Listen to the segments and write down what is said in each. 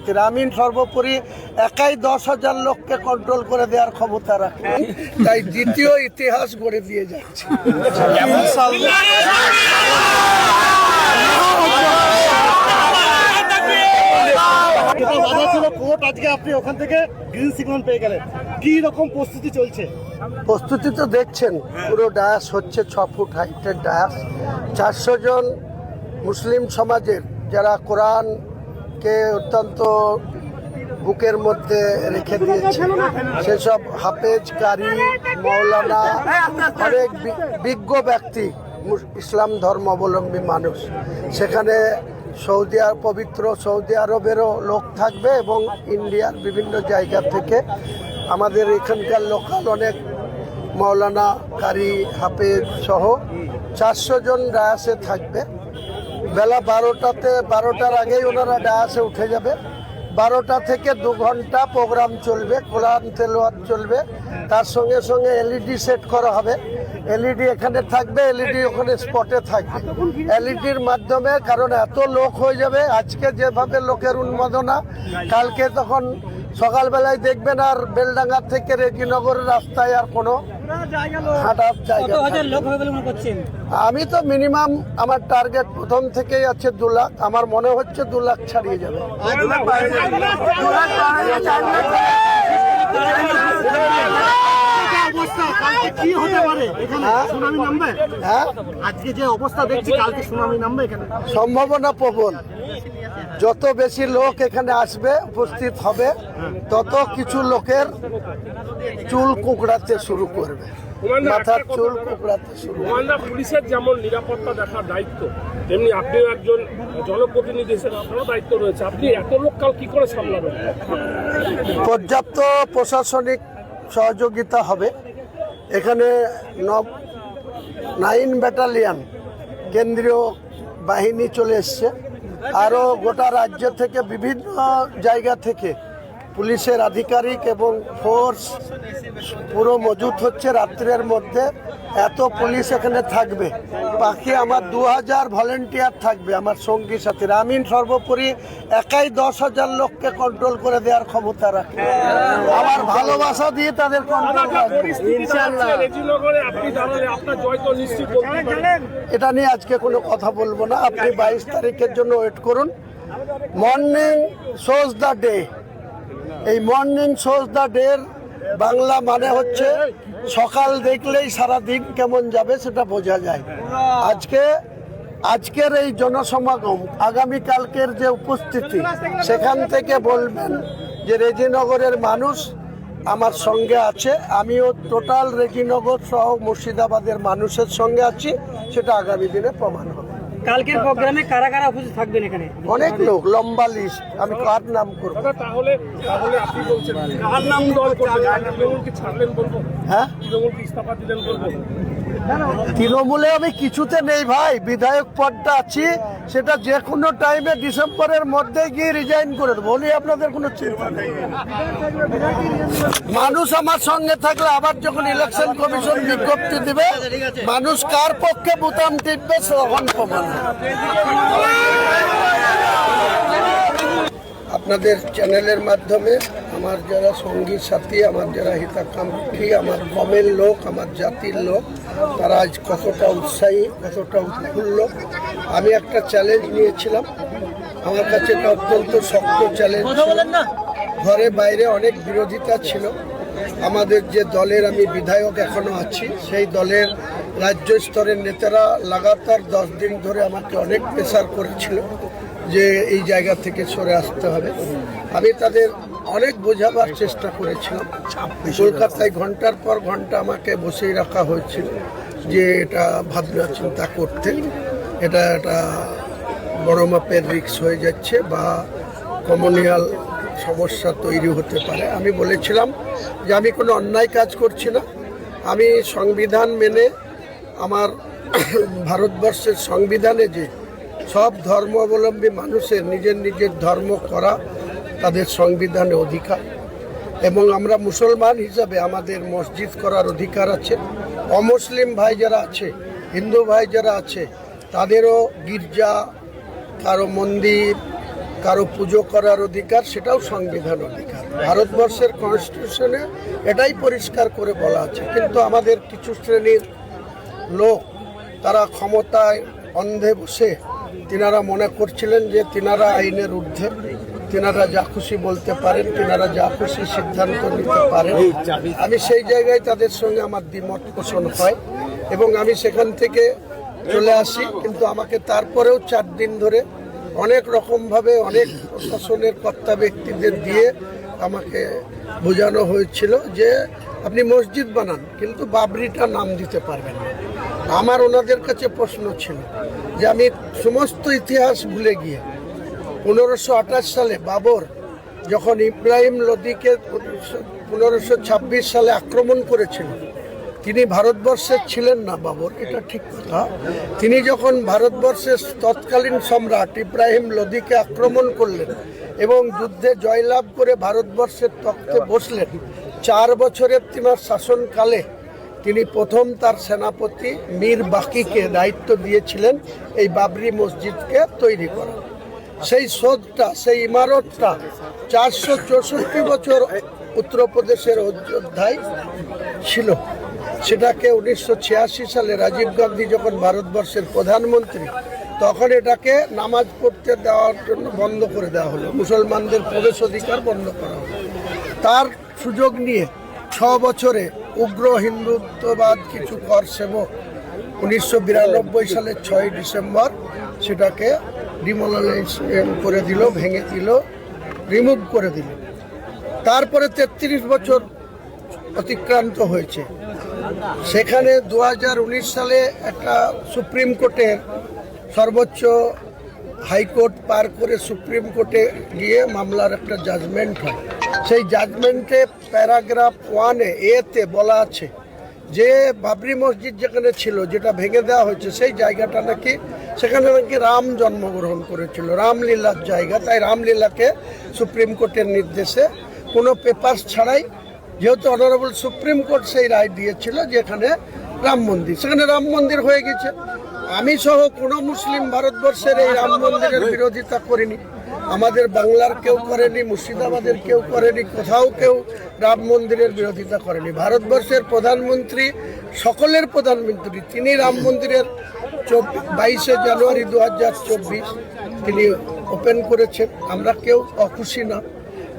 সাথীরা। আমিন সর্বোপরি একাই 10,000 লোককে কন্ট্রোল করে দেওয়ার ক্ষমতা রাখে, তাই দ্বিতীয় ইতিহাস গড়ে দিয়ে যাচ্ছে। আজকে আপনি ওখান থেকে গ্রিন সিগন্যাল পেয়ে গেলেন, কি রকম প্রস্তুতি চলছে? প্রস্তুতি তো দেখছেন, পুরো ডায়াস হচ্ছে 6 ফুট হাইটের ডায়াস। 400 জন মুসলিম সমাজের যারা কোরআনকে অত্যন্ত বুকের মধ্যে রেখে দিয়েছে, সেসব হাফেজ, কারি, মৌলানা, অনেক বিজ্ঞ ব্যক্তি, ইসলাম ধর্মাবলম্বী মানুষ, সেখানে পবিত্র সৌদি আরবেরও লোক থাকবে এবং ইন্ডিয়ার বিভিন্ন জায়গা থেকে আমাদের এখানকার লোকাল অনেক মৌলানা, কারি, হাফেজ সহ 400 জন ডায়াসে থাকবে। বেলা 12টার আগেই ওনারা ডায়াসে উঠে যাবে। 12টা থেকে 2 ঘন্টা প্রোগ্রাম চলবে, কোরআন তেলাওয়াত চলবে, তার সঙ্গে সঙ্গে এলইডি সেট করা হবে। এলইডি এখানে থাকবে, এলইডি ওখানে স্পটে থাকবে। এলইডির মাধ্যমে, কারণ এত লোক হয়ে যাবে, আজকে যেভাবে লোকের উন্মাদনা, কালকে তখন সকালবেলায় দেখবেন আর বেলডাঙ্গা থেকে রেজিনগরের রাস্তায় আর কোনো হাঁটার জায়গা। আমি তো মিনিমাম আমার টার্গেট প্রথম থেকেই আছে 2 লাখ, আমার মনে হচ্ছে 2 লাখ ছাড়িয়ে যাবে। কি হতে পারে এখানে? সুনামি নামবে? হ্যাঁ, আজকে যে অবস্থা দেখছি, কালকে সুনামি নামবে এখানে? সম্ভাবনা প্রবল। যত বেশি লোক এখানে আসবে, উপস্থিত হবে, তত কিছু লোকের চুল কুকড়াতে শুরু করবে, মাথার চুল কুকড়াতে শুরু করবে। পুলিশের যেমন নিরাপত্তা দেখার দায়িত্ব, তেমনি আপনিও একজন জনপ্রতিনিধি হিসেবে আপনারও দায়িত্ব রয়েছে। আপনি এত লোক কাল কি করে সামলাবেন? পর্যাপ্ত প্রশাসনিক সহযোগিতা হবে। এখানে 9 ব্যাটালিয়ন কেন্দ্রীয় বাহিনী চলে এসছে, আরও গোটা রাজ্য থেকে বিভিন্ন জায়গা থেকে পুলিশের আধিকারিক এবং ফোর্স পুরো মজুত হচ্ছে। রাত্রের মধ্যে এত পুলিশ এখানে থাকবে, বাকি আমার 2000 ভলেন্টিয়ার থাকবে আমার সঙ্গী সাথীরা। আমিন সর্বোপরি একাই 10,000 লোককে কন্ট্রোল করে দেওয়ার ক্ষমতা রাখে, আমার ভালোবাসা দিয়ে তাদের কন্ট্রোল রাখবে ইনশাআল্লাহ। এটা নিয়ে আজকে কোনো কথা বলবো না, আপনি 22 তারিখের জন্য ওয়েট করুন। Morning shows the day. এই morning shows the day Bangla মানে হচ্ছে সকাল দেখলেই সারা দিন কেমন যাবে সেটা বোঝা যায়। আজকের এই জনসমাগম, আগামীকালকের যে উপস্থিতি, সেখান থেকে বলবেন যে রেজিনগরের মানুষ আমার সঙ্গে আছে, আমিও টোটাল রেজিনগর সহ মুর্শিদাবাদের মানুষের সঙ্গে আছি, সেটা আগামী দিনে প্রমাণ হবে। কালকের প্রোগ্রামে কারা কারা উপস্থিত থাকবেন এখানে? অনেক লোক, লম্বা লিস্ট, আমি কার নাম করবো? তাহলে আপনি বলছেন কার নাম দল করবেন? তৃণমূলকে ছাড়লেন বলবো? হ্যাঁ, তৃণমূলকে ইস্তফা দিলেন বলবো? তৃণমূলে আমি কিছুতে নেই ভাই, বিধায়ক পদটা আছি, সেটা যে কোনো টাইমে ডিসেম্বরের মধ্যে গিয়ে রিজাইন করে দেবো, বলি আপনাদের কোনো চিন্তা নেই। মানুষ আমার সঙ্গে থাকলে আবার যখন ইলেকশন কমিশন বিজ্ঞপ্তি দিবে, মানুষ কার পক্ষে বোতাম টিপবে তখন প্রমাণ হবে। আপনাদের চ্যানেলের মাধ্যমে আমার যারা সঙ্গী সাথী, আমার যারা হিতাকাঙ্ক্ষী, আমার কমের লোক, আমার জাতির লোক, তারা আজ কতটা উৎসাহী, কতটা উৎফুল্ল। আমি একটা চ্যালেঞ্জ নিয়েছিলাম, আমার কাছে এটা অত্যন্ত শক্ত চ্যালেঞ্জ ছিল। ঘরে বাইরে অনেক বিরোধিতা ছিল। আমাদের যে দলের আমি বিধায়ক এখনো আছি, সেই দলের রাজ্য স্তরের নেতারা লাগাতার 10 দিন ধরে আমাকে অনেক প্রেসার করেছিল যে এই জায়গা থেকে সরে আসতে হবে। আমি তাদের অনেক বোঝাবার চেষ্টা করেছিলাম। কলকাতায় ঘন্টার পর ঘন্টা আমাকে বসেই রাখা হয়েছিল যে এটা ভাবনা চিন্তা করতে, এটা একটা বড় মাপের রিস্ক হয়ে যাচ্ছে বা কমিউনাল সমস্যা তৈরি হতে পারে। আমি বলেছিলাম যে আমি কোনো অন্যায় কাজ করছি না, আমি সংবিধান মেনে, আমার ভারতবর্ষের সংবিধানে যে সব ধর্মাবলম্বী মানুষের নিজের নিজের ধর্ম করা তাদের সংবিধানে অধিকার, এবং আমরা মুসলমান হিসাবে আমাদের মসজিদ করার অধিকার আছে। অমুসলিম ভাই যারা আছে, হিন্দু ভাই যারা আছে, তাদেরও গির্জা, কারো মন্দির, কারো পুজো করার অধিকার, সেটাও সংবিধান অধিকার। ভারতবর্ষের কনস্টিটিউশনে এটাই পরিষ্কার করে বলা আছে। কিন্তু আমাদের কিছু শ্রেণীর লোক তারা ক্ষমতায় অন্ধে বসে তিনারা মনে করছিলেন যে তিনারা আইনের ঊর্ধ্বে, তিনারা যা খুশি বলতে পারেন, তিনারা যা খুশি সিদ্ধান্ত নিতে পারেন। আমি সেই জায়গায় তাদের সঙ্গে আমার দ্বিমত পোষণ হয় এবং আমি সেখান থেকে চলে আসি। কিন্তু আমাকে তারপরেও 4 দিন ধরে অনেক রকমভাবে অনেক প্রশাসনের কর্তা ব্যক্তিদের দিয়ে আমাকে বোঝানো হয়েছিল যে আপনি মসজিদ বানান কিন্তু বাবরিটা নাম দিতে পারবেন না। আমার ওনাদের কাছে প্রশ্ন ছিল যে আমি সমস্ত ইতিহাস ভুলে গিয়ে 1528 সালে বাবর যখন ইব্রাহিম লোদিকে 1526 সালে আক্রমণ করেছিল, তিনি ভারতবর্ষের ছিলেন না বাবর, এটা ঠিক কথা। তিনি যখন ভারতবর্ষের তৎকালীন সম্রাট ইব্রাহিম লোদিকে আক্রমণ করলেন এবং যুদ্ধে জয়লাভ করে ভারতবর্ষের তখ্তে বসলেন, 4 বছরের তিনার শাসনকালে তিনি প্রথম তার সেনাপতি মীর বাকিকে দায়িত্ব দিয়েছিলেন এই বাবরি মসজিদকে তৈরি করা। সেই সৌধটা, সেই ইমারতটা 464 বছর উত্তরপ্রদেশের অযোধ্যায় ছিল। সেটাকে 1986 সালে রাজীব গান্ধী যখন ভারতবর্ষের প্রধানমন্ত্রী, তখন এটাকে নামাজ পড়তে দেওয়ার জন্য বন্ধ করে দেওয়া হলো, মুসলমানদের প্রবেশ অধিকার বন্ধ করা হলো। তার সুযোগ নিয়ে 6 বছরে উগ্র হিন্দুত্ববাদ কিছু কর সেবক 1992 সালের 6 ডিসেম্বর সেটাকে ডিমোলিশন করে দিল, ভেঙে দিল, রিমুভ করে দিল। তারপরে 33 বছর অতিক্রান্ত হয়েছে। সেখানে 2019 সালে একটা সুপ্রিম কোর্টের সর্বোচ্চ হাইকোর্ট পার করে সুপ্রিম কোর্টে গিয়ে মামলার একটা জাজমেন্ট হয়। সেই জাজমেন্টে প্যারাগ্রাফ 1-এ এতে বলা আছে যে বাবরি মসজিদ যেখানে ছিল, যেটা ভেঙে দেওয়া হয়েছে, সেই জায়গাটা নাকি, সেখানে নাকি রাম জন্মগ্রহণ করেছিল, রামলীলার জায়গা। তাই রামলীলাকে সুপ্রিম কোর্টের নির্দেশে কোনো পেপারস ছাড়াই, যেহেতু অনারেবল সুপ্রিম কোর্ট সেই রায় দিয়েছিল যে এখানে রাম মন্দির, সেখানে রাম মন্দির হয়ে গেছে। আমি সহ কোনো মুসলিম ভারতবর্ষের এই রাম মন্দিরের বিরোধিতা করিনি। আমাদের বাংলার কেউ করেনি, মুর্শিদাবাদের কেউ করেনি, কোথাও কেউ রাম মন্দিরের বিরোধিতা করেনি। ভারতবর্ষের প্রধানমন্ত্রী, সকলের প্রধানমন্ত্রী, তিনি রাম মন্দিরের 22 জানুয়ারি 2024 তিনি ওপেন করেছেন। আমরা কেউ অখুশি না।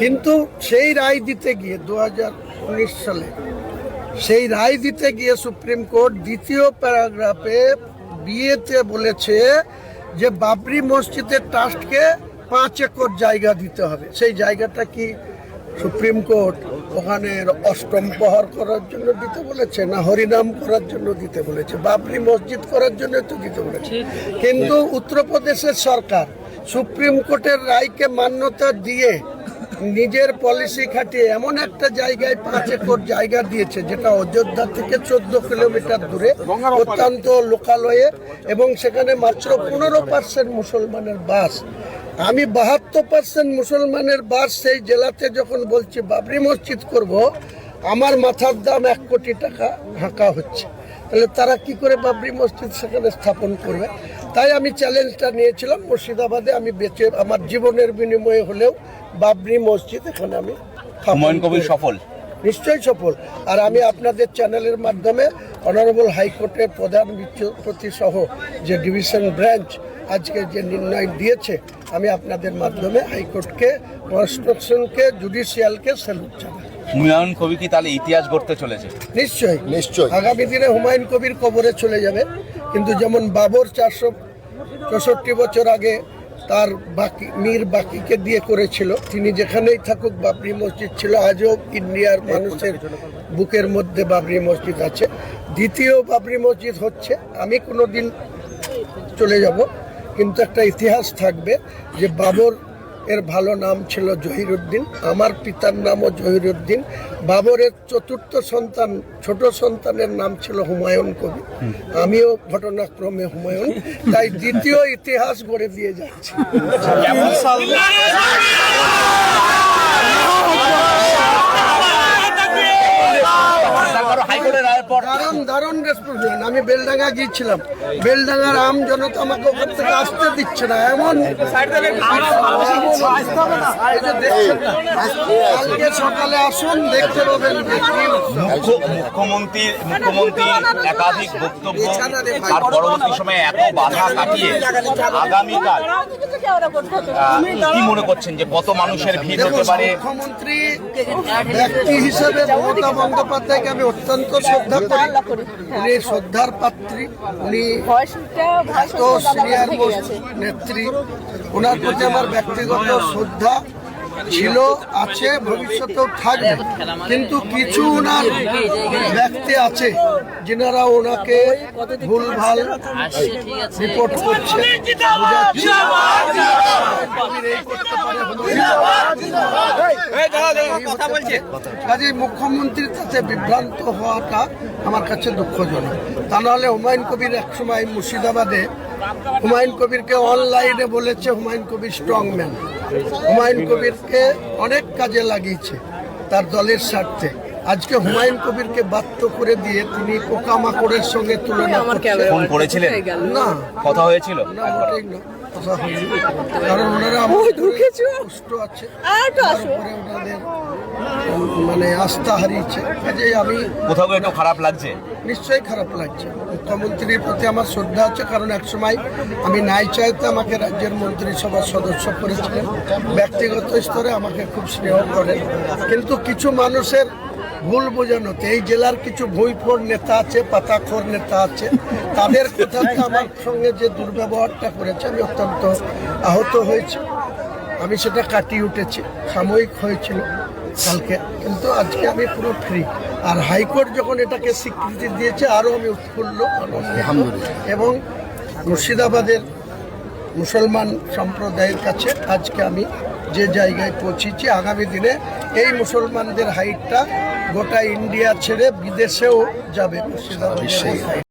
কিন্তু সেই রায় দিতে গিয়ে 2019 সালে সেই রায় দিতে গিয়ে সুপ্রিম কোর্ট দ্বিতীয় প্যারাগ্রাফে বিয়েতে বলেছে যে বাবরি মসজিদের ট্রাস্টকে 5 একর জায়গা দিতে হবে। সেই জায়গাটা কি সুপ্রিম কোর্ট ওখানে অষ্টম প্রহর করার জন্য দিতে বলেছে, না হরিনাম করার জন্য দিতে বলেছে? বাবরি মসজিদ করার জন্য তো দিতে বলেছে। কিন্তু উত্তরপ্রদেশের সরকার সুপ্রিম কোর্টের রায়কে মান্যতা দিয়ে নিজের পলিসি খাটিয়ে এমন একটা জায়গায় 5 একর জায়গা দিয়েছে, যেটা অযোধ্যা থেকে 14 কিলোমিটার দূরে, অত্যন্ত লোকালয়ে, এবং সেখানে মাত্র 15% মুসলমানের বাস। আমি 72% মুসলমানের বাস সেই জেলাতে যখন বলছি বাবরি মসজিদ করব, আমার মাথার দাম 1 কোটি টাকা ঢাকা হচ্ছে। তাহলে তারা কি করে বাবরি মসজিদ সেখানে স্থাপন করবে? তাই আমি চ্যালেঞ্জটা নিয়েছিলাম মুর্শিদাবাদে। আমি বেঁচে আমার জীবনের বিনিময়ে হলেও বাবরি মসজিদ এখানে আমি হুমায়ুন কবির সফল, নিশ্চয়ই সফল। আর আমি আপনাদের চ্যানেলের মাধ্যমে অনারেবল হাইকোর্টের প্রধান বিচারপতি সহ যে ডিভিশন ব্রাঞ্চ আজকে যে নির্ণয় দিয়েছে, আমি আপনাদের মাধ্যমে হাইকোর্টকে, কনস্টিটিউশনকে, জুডিশিয়ালকে স্যালুট জানাই। হুমায়ুন কবি কি তাহলে ইতিহাস গড়তে চলেছে? নিশ্চয়ই নিশ্চয়ই আগামী দিনে হুমায়ুন কবির কবরে চলে যাবে। কিন্তু যেমন বাবর 464 বছর আগে তার মীর বাকিকে দিয়ে করেছিল, তিনি যেখানেই থাকুক বাবরি মসজিদ ছিল। আজও ইন্ডিয়ার মানুষের বুকের মধ্যে বাবরি মসজিদ আছে। দ্বিতীয় বাবরি মসজিদ হচ্ছে। আমি কোনো দিন চলে যাব, কিন্তু একটা ইতিহাস থাকবে যে বাবর এর ভালো নাম ছিল জহিরুদ্দিন, আমার পিতার নামও জহিরুদ্দিন। বাবরের 4র্থ সন্তান, ছোট সন্তানের নাম ছিল হুমায়ুন কবি, আমিও ঘটনাক্রমে হুমায়ুন। তাই দ্বিতীয় ইতিহাস গড়ে দিয়ে যাচ্ছে। হাইকোর্টের রায়ের পর কারণ দারুণ রেসপন্স। আমি বেলডাঙ্গা গিয়েছিলাম, বেলডাঙ্গার আম জনতা আমাকে ওখান থেকে আসতে দিচ্ছে না, এমন এই যে দেখছেন না, কালকে সকালে আসুন দেখতে পাবেন যে কি মুখ্যমন্ত্রী একাধিক বক্তব্য আর পরবর্তী সময়ে এত বাধা কাটিয়ে আগামীকাল কি মনে করছেন যে কত মানুষের ভিড় হতে পারে? মুখ্যমন্ত্রী ব্যক্তি হিসেবে মমতা বন্দ্যোপাধ্যায়কে আমি অত্যন্ত শ্রদ্ধা করি। উনি শ্রদ্ধার পাত্রী, উনি এত সিনিয়র মোস্ট নেত্রী, ওনার প্রতি আমার ব্যক্তিগত শ্রদ্ধা ছিল, আছে, ভবিষ্যতেও থাকবে। কিন্তু কিছু ওনার ব্যক্তি আছে যিনারা ওনাকে ভুলভাল রিপোর্ট করছে, বোঝাচ্ছে। কাজে মুখ্যমন্ত্রীর কাছে বিভ্রান্ত হওয়াটা আমার কাছে দুঃখজনক। তা নাহলে হুমায়ুন কবির একসময় মুর্শিদাবাদে হুমায়ুন কবিরকে অনলাইনে বলেছে হুমায়ুন কবির স্ট্রং ম্যান। হুমায়ুন কবিরকে অনেক কাজে লাগিয়েছে তার দলের স্বার্থে। আজকে হুমায়ুন কবিরকে বাধ্য করে দিয়ে তিনি পোকামাকড়ের সঙ্গে তুলনা করছেন। ফোন করেছিলেন? না, কথা হয়েছিল? না, মোটেই না, কথা হয়নি। কারণ ওনারা আমার কষ্ট আছে, তার উপরে ওনাদের মানে আস্থা হারিয়েছে। কাজেই আমি কোথাও একটু খারাপ লাগছে? নিশ্চয়ই খারাপ লাগছে। মুখ্যমন্ত্রীর প্রতি আমার শ্রদ্ধা আছে, কারণ একসময় আমি নাই চাইতে আমাকে রাজ্যের মন্ত্রিসভার সদস্য করেছিলেন। ব্যক্তিগত স্তরে আমাকে খুব স্নেহ করেন, কিন্তু কিছু মানুষের ভুল বোঝানোতে এই জেলার কিছু ভুঁইফোড় নেতা আছে, পাতাখোর নেতা আছে, তাদের কথাতে আমার সঙ্গে যে দুর্ব্যবহারটা করেছে আমি অত্যন্ত আহত হয়েছি। আমি সেটা কাটিয়ে উঠেছি, সাময়িক হয়েছিল কালকে, কিন্তু আজকে আমি পুরো ফ্রি। আর হাইকোর্ট যখন এটাকে স্বীকৃতি দিয়েছে আরও আমি উৎফুল্ল, আনন্দিত। এবং মুর্শিদাবাদের মুসলমান সম্প্রদায়ের কাছে আজকে আমি যে জায়গায় পৌঁছেছি, আগামী দিনে এই মুসলমানদের হাইটটা গোটা ইন্ডিয়া ছেড়ে বিদেশেও যাবে। মুর্শিদাবাদের এই হাইট।